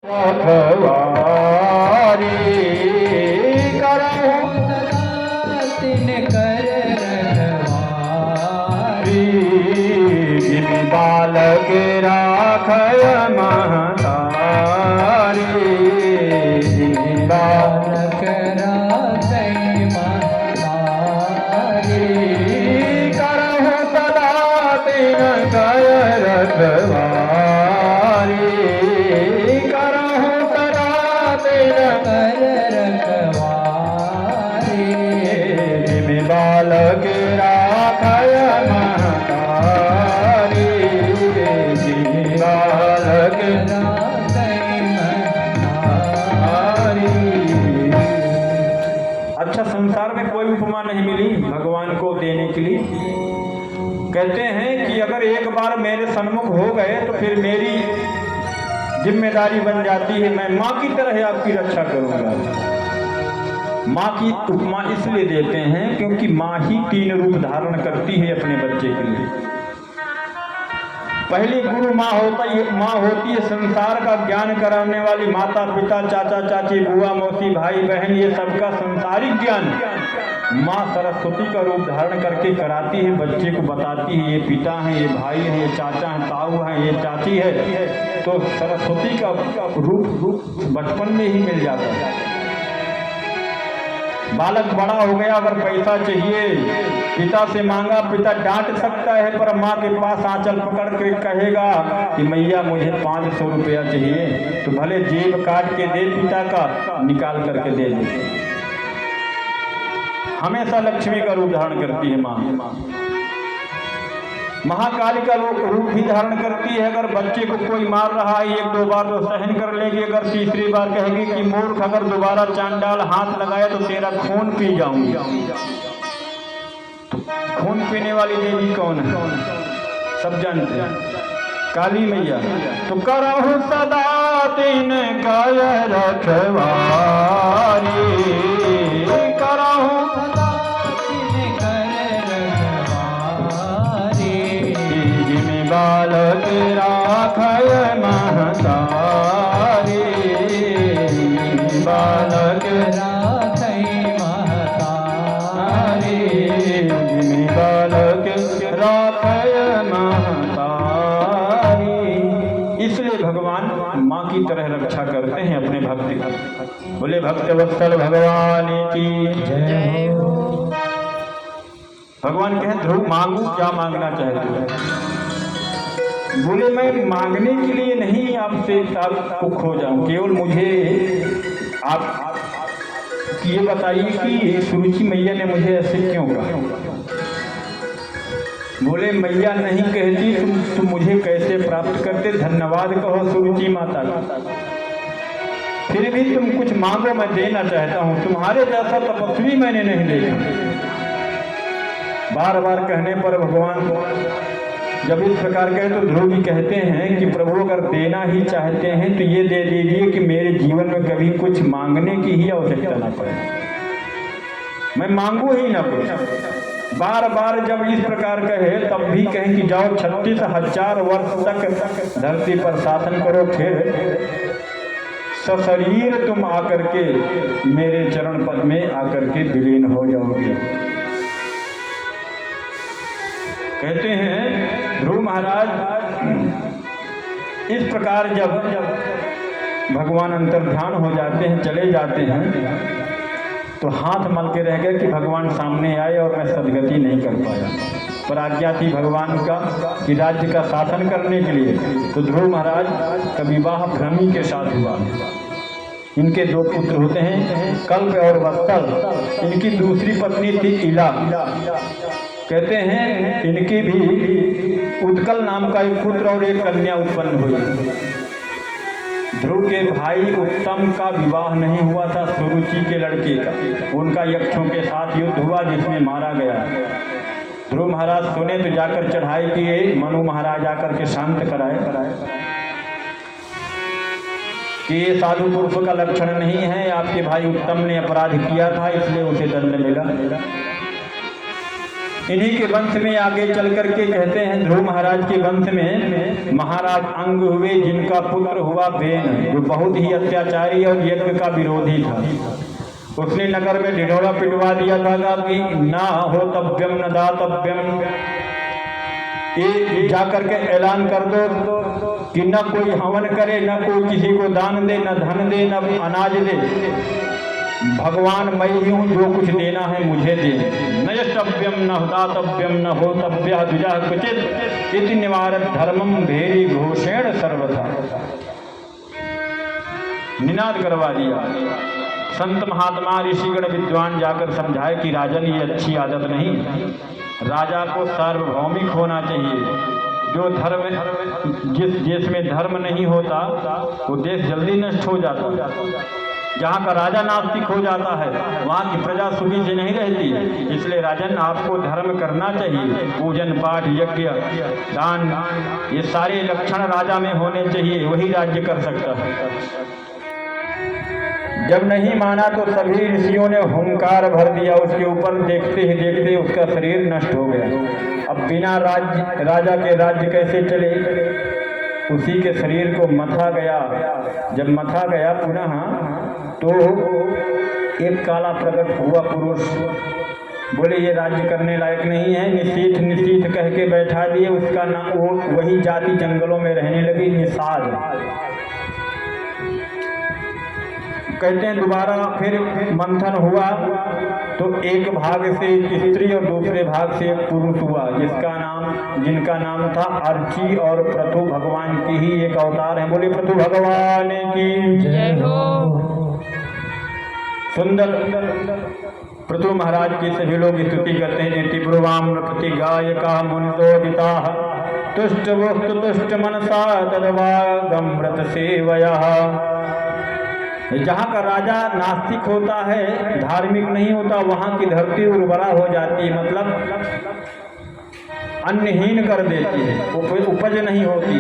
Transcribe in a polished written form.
रखवारी करहु तिन कर रखवारी जिन बालक राखय महतारी जिन बालक बालक राखै महतारी करहु सदा तिन कर रखवारी करहु सदा तिन कर रखवारी जिन बालक राखय महतारी जिन बालक राखै महतारी। अच्छा, संसार में कोई उपमा नहीं मिली भगवान को देने के लिए। कहते हैं कि अगर एक बार मेरे सन्मुख हो गए तो फिर मेरी जिम्मेदारी बन जाती है, मैं माँ की तरह आपकी रक्षा करूंगा। माँ की उपमा इसलिए देते हैं क्योंकि माँ ही 3 रूप धारण करती है अपने बच्चे के लिए। पहली गुरु माँ होती है संसार का ज्ञान कराने वाली। माता पिता चाचा चाची बुआ मौसी भाई बहन ये सबका संसारिक ज्ञान माँ सरस्वती का रूप धारण करके कराती है, बच्चे को बताती है ये पिता है, ये भाई है, ये चाचा है, ताऊ है, ये चाची है। तो सरस्वती का रूप बचपन में ही मिल जाता है। बालक बड़ा हो गया, अगर पैसा चाहिए पिता से मांगा, पिता डांट सकता है, पर माँ के पास आंचल पकड़ के कहेगा कि मैया मुझे 500 रुपया चाहिए, तो भले जेब काट के दे, पिता का निकाल करके दे दे। हमेशा लक्ष्मी का रूप धारण करती है माँ। महाकाली का रूप भी धारण करती है। अगर बच्चे को कोई मार रहा है 1-2 बार तो सहन कर लेगी, अगर तीसरी बार कहेगी कि मूर्ख अगर दोबारा चांडाल हाथ लगाए तो तेरा खून पी जाऊंगी। खून पीने वाली देवी कौन है? सब जानते हैं, काली मैया। तो करहु सदा तिन कर रखवारी करहु सदा तिन कर रखवारी जिन बालक राखय महतारी बालक राखै महतारी जिन बालक राखय महतारी। इसलिए भगवान माँ की तरह रक्षा करते हैं अपने भक्त की। बोले भक्त वत्सल भगवान की जय हो। भगवान कहें ध्रुव मांगू, क्या मांगना चाहते हो? बोले मैं मांगने के लिए नहीं आपसे आपको खो जाऊं, केवल मुझे आप ये बताइए कि सुरुचि मैया ने मुझे ऐसे क्यों कहा? बोले मैया नहीं कहती तुम मुझे कैसे प्राप्त करते? धन्यवाद कहो सुरुचि माता का। फिर भी तुम कुछ मांगो, मैं देना चाहता हूं। तुम्हारे जैसा तपस्वी मैंने नहीं देखा। बार बार कहने पर भगवान जब इस प्रकार कहे तो ध्रुव जी कहते हैं कि प्रभु अगर देना ही चाहते हैं तो ये दे दीजिए कि मेरे जीवन में कभी कुछ मांगने की ही आवश्यकता ना पड़े, मैं मांगू ही ना कुछ। बार बार जब इस प्रकार कहे तब भी कहें कि जाओ 36,000 वर्ष तक धरती पर शासन करो, फिर सशरीर तुम आकर के मेरे चरण पद में आकर के विलीन हो जाओगे। कहते हैं ध्रुव महाराज इस प्रकार जब भगवान अंतर्ध्यान हो जाते हैं, चले जाते हैं, तो हाथ मल के रह गए कि भगवान सामने आए और मैं सदगति नहीं कर पाया। पर आज्ञा थी भगवान का कि राज्य का शासन करने के लिए। तो ध्रुव महाराज का विवाह भ्रमी के साथ हुआ। इनके 2 पुत्र होते हैं, कल्प और वत्सल। इनकी दूसरी पत्नी थी इला। कहते हैं इनकी भी उत्कल नाम का एक पुत्र और एक कन्या उत्पन्न हुई। ध्रुव के भाई उत्तम का विवाह नहीं हुआ था सुरुचि के लड़के का। उनका यक्षों के साथ युद्ध हुआ जिसमें मारा गया। ध्रुव महाराज सुने तो जाकर चढ़ाई किए, मनु महाराज आकर के शांत कराए कि ये साधु पुरुष का लक्षण नहीं है, आपके भाई उत्तम ने अपराध किया था इसलिए उसे दंड मिला। इन्हीं के वंश में आगे चल करके कहते हैं ध्रुव महाराज के वंश में महाराज अंग हुए, जिनका पुत्र हुआ बेन, जो बहुत ही अत्याचारी और यज्ञ का विरोधी था। उसने नगर में ढिढोरा पिटवा दिया था कि ना होतव्यम न दातव्यम, ये जाकर के ऐलान कर दो कि न कोई हवन करे, न कोई किसी को दान दे, न धन दे, न अनाज दे, भगवान मैं ही हूँ, जो कुछ देना है मुझे दे। न यष्टव्यम न दातव्यम न होतव्य द्विजा क्वचित इति निवारक धर्मम भेरी घोषेण सर्वथा। निनाद करवा दिया। संत महात्मा ऋषिगण विद्वान जाकर समझाए कि राजन ये अच्छी आदत नहीं, राजा को सार्वभौमिक होना चाहिए। जो धर्म जिस देश में धर्म नहीं होता वो देश जल्दी नष्ट हो जाता। जहाँ का राजा नास्तिक हो जाता है वहाँ की प्रजा सुखी से नहीं रहती। इसलिए राजन आपको धर्म करना चाहिए, पूजन पाठ यज्ञ दान ये सारे लक्षण राजा में होने चाहिए, वही राज्य कर सकता है। जब नहीं माना तो सभी ऋषियों ने हुंकार भर दिया उसके ऊपर। देखते ही देखते उसका शरीर नष्ट हो गया। अब बिना राजा के राज्य कैसे चले? उसी के शरीर को मथा गया। जब मथा गया पुनः तो एक काला प्रकट हुआ पुरुष। बोले ये राज्य करने लायक नहीं है, निशीथ निशीथ कह के बैठा दिए। उसका नाम वही जाति जंगलों में रहने लगी, निषाद। कहते हैं दोबारा फिर मंथन हुआ तो एक भाग से एक स्त्री और दूसरे भाग से एक पुरुष हुआ, जिनका नाम था अर्ची और प्रथु भगवान की ही एक अवतार है। बोले प्रथु भगवान की जय हो। सुंदर प्रथु महाराज की सभी लोग स्तुति करते हैं। त्रिपुरवाम प्रति गायका मुनितोदिता तुष्ट वस्तु तुष्ट मनसा तदवागम्रत सेवया। जहाँ का राजा नास्तिक होता है, धार्मिक नहीं होता, वहाँ की धरती उर्वरा हो जाती है, मतलब अन्नहीन कर देती है, उपज नहीं होती।